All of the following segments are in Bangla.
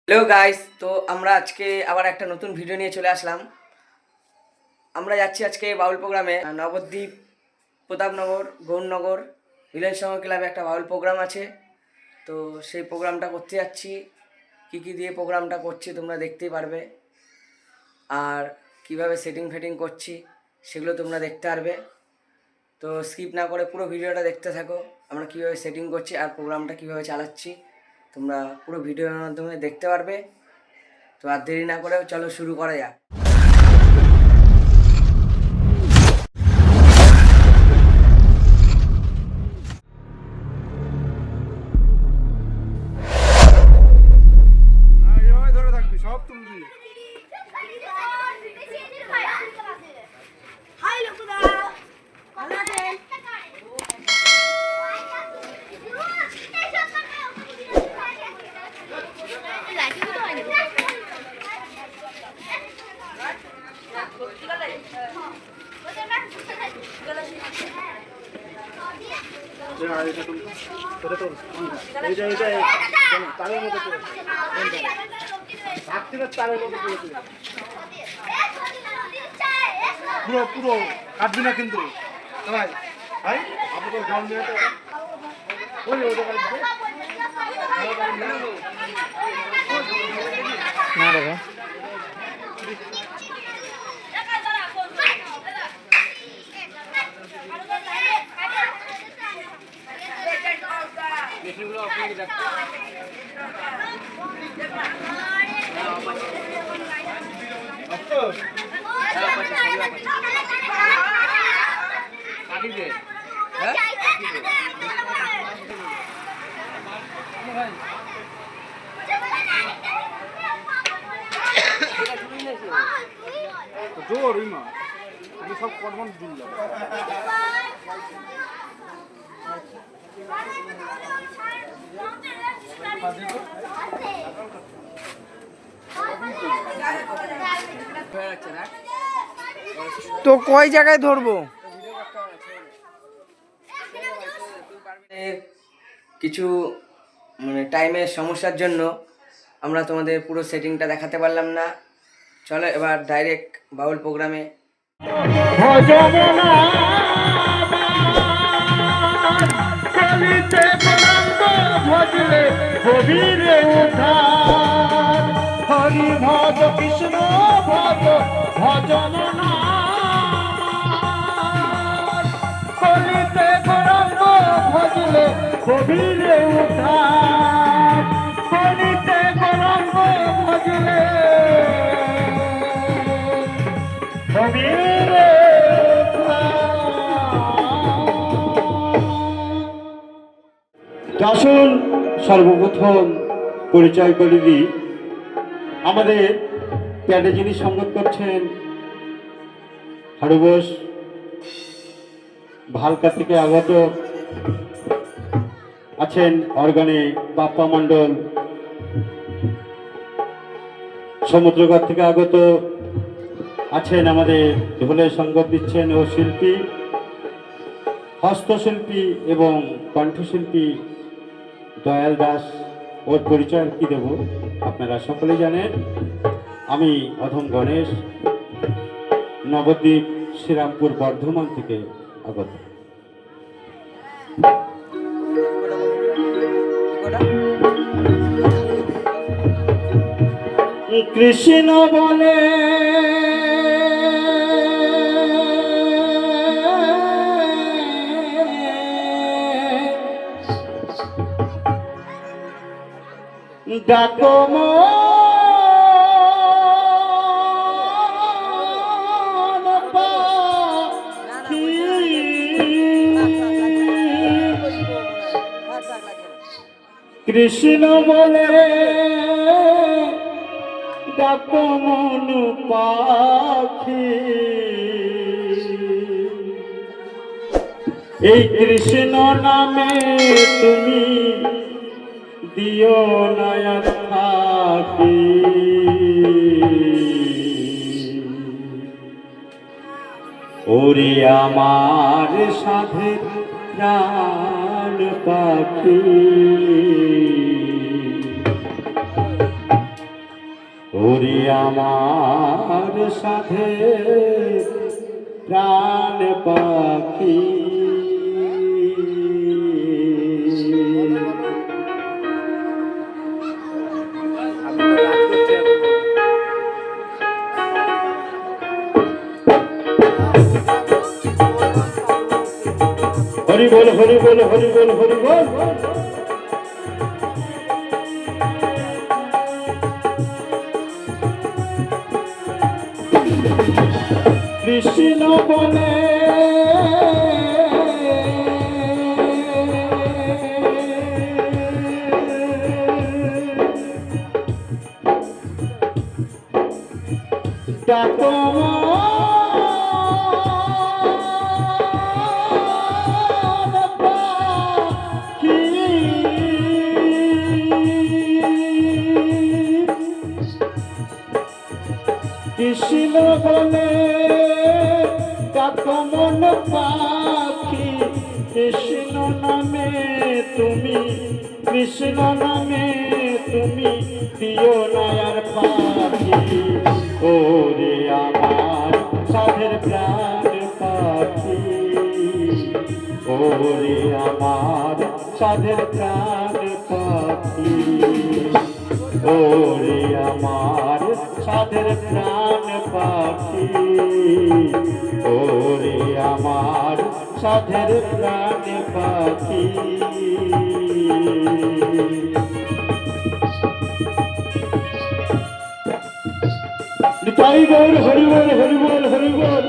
হ্যালো গাইস, তো আমরা আজকে আবার একটা নতুন ভিডিও নিয়ে চলে আসলাম। আমরা যাচ্ছি আজকে বাউল প্রোগ্রামে। নবদ্বীপ, প্রতাপনগর, গৌরনগর মিলন সংঘ ক্লাবে একটা বাউল প্রোগ্রাম আছে। তো সেই প্রোগ্রামটা করতে যাচ্ছি। কী দিয়ে প্রোগ্রামটা করছি তোমরা দেখতেই পারবে, আর কিভাবে সেটিং ফেটিং করছি সেগুলো তোমরা দেখতে পারবে। তো স্কিপ না করে পুরো ভিডিওটা দেখতে থাকো, আমরা কীভাবে সেটিং করছি আর প্রোগ্রামটা কীভাবে চালাচ্ছি তোমরা পুরো ভিডিওর মাধ্যমে দেখতে পারবে। তো আর দেরি না করে চলো শুরু করা যাক। ধরে থাকবি সব তুলবি। তারের মতো পুরো পুরো কাটবি না কিন্তু ভাই ভাই আপনি তো জল নিয়ে ওই ওটা না দাদা জোর মা আমি সব কর্মন জুল যাবে। তো কয় জায়গায় ধরবো? কিছু টাইমের সমস্যার জন্য আমরা তোমাদের পুরো সেটিংটা দেখাতে পারলাম না। চলো এবার ডাইরেক্ট বাউল প্রোগ্রামে। হরি ভজ কৃষ্ণ ভজ ভজন কলিতে গৌরাঙ্গ ভজলে গভীরে উদ্ধার কলিতে গৌরাঙ্গ ভজলে গভীরে আসুন সর্বপ্রথম পরিচয় করে দিই, আমাদের প্যাডে যিনি সঙ্গত করছেন হরবোস ভালকা থেকে আগত আছেন, অর্গানে বাপ্পা মণ্ডল, সমুদ্রগড় থেকে আগত আছেন আমাদের ঢোলে সঙ্গত দিচ্ছেন ও শিল্পী, হস্তশিল্পী এবং কণ্ঠশিল্পী দয়াল দাস। ওর পরিচয় কি দেব আপনারা সকলে জানেন। আমি অধম গণেশ, নবদ্বীপ শ্রীরামপুর বর্ধমান থেকে আগত। কৃষ্ণ বলে ডাকো মন পাখি, কৃষ্ণ বলে ডাকো মন পাখি, এই কৃষ্ণ নামে তুমি দিও নয়ন থাকি, ওরে আমার সাথে প্রাণ পাখি। ওরে আমার সাথে প্রাণ পাখি হরি বল হরি বল হরি বল হরি বল। কৃষ্ণ বলে ডাকো কৃষ্ণ বলে ডাকো মন পাখি, কৃষ্ণ নামে তুমি, কৃষ্ণ নামে তুমি দিও নায়ার পাখি। ওরে আমার সাধের প্রাণ পাখি, ওরে আমার সাধের প্রাণ পাখি, ওরে আমার সাধের প্রাণ পাখি, ওরে আমার সাধের প্রাণ পাখি। নিতাই গৌর হরি বল হরি বল হরি বল।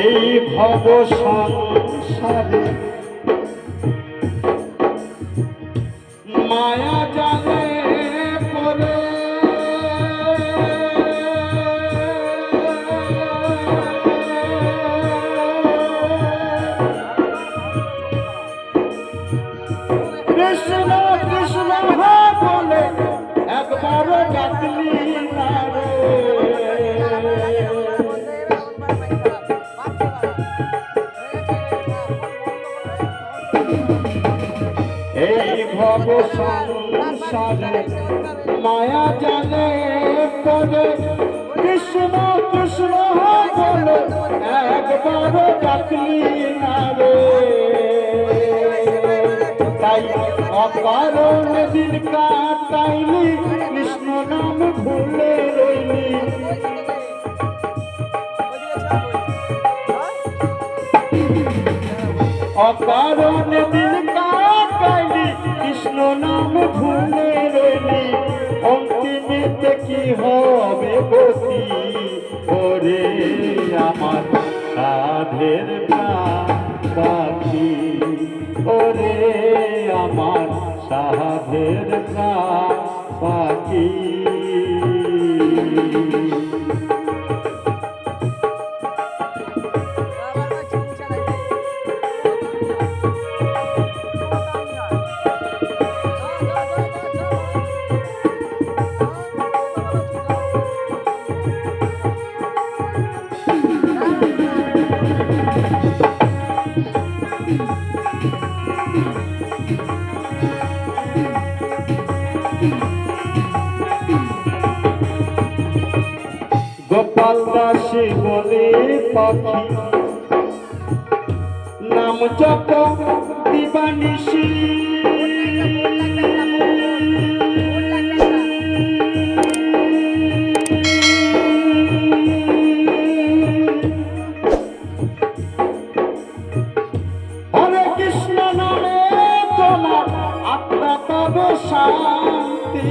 এই ভব সংসারে মায়া জালে পড়ে কৃষ্ণ কৃষ্ণ বলে একবার ডাকলি না রে। এই ভব সংসারে মায়া জালে পড়ে কৃষ্ণ কৃষ্ণ বলে একবার ডাকলি না রে। তাই অকারণ দিন কাটাইলি, কৃষ্ণ নাম ভুলে রইলি। অকারণ দিন কাটাইলি, কৃষ্ণ নাম ভুলে রইলি। অন্তিমেতে কি হবে গতি, ওরে আমার সাধের প্রাণ পাখি, ওরে আমার সাধের প্রাণ পাখি। গোপাল দাসী বলে পাখি, নাম জপ দিবানিশি। হরে কৃষ্ণ নামে তোমার আত্মা পাবে শান্তি।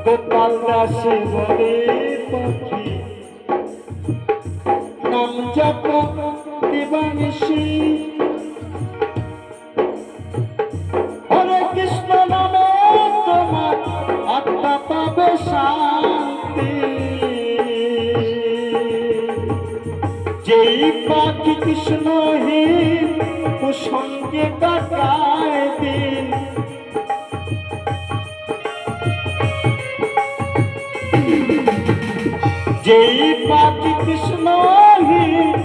গোপাল দাসী বলে পাখি, নাম জপ দিবানিশি। হরে কৃষ্ণ নামে তোমার আত্মা পাবে শান্তি। যেই পাখি কৃষ্ণহীন সঙ্গে কাটায় দিন, যেই পাখি কৃষ্ণহীন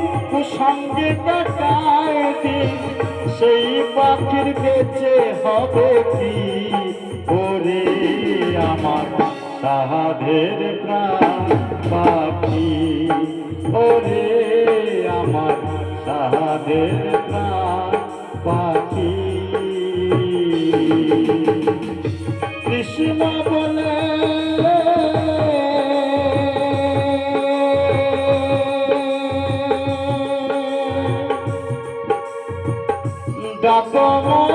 সঙ্গে কাটায় দিন, সেই পাখির বেঁচে হবে কি? ওরে আমার সাধের প্রাণ পাখি, ওরে আমার সাধের প্রাণ পাখি। কৃষ্ণ বলে ডাকো মন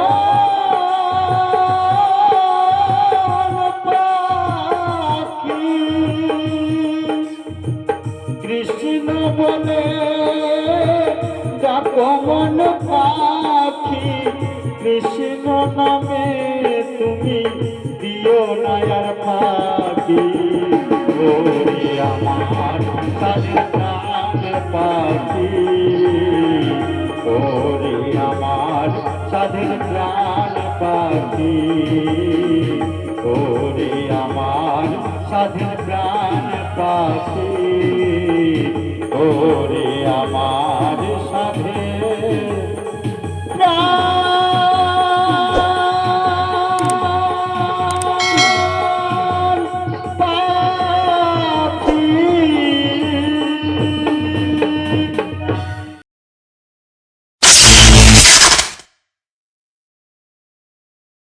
পাখি, কৃষ্ণ বলে ডাকো মন পাখি, কৃষ্ণ নামে তুমি দিও না আর ফাঁকি। ওরে আমার সাধের প্রাণ পাখি, ওরে আমার সাধের প্রাণ পাখি, ওরে আমার সাধের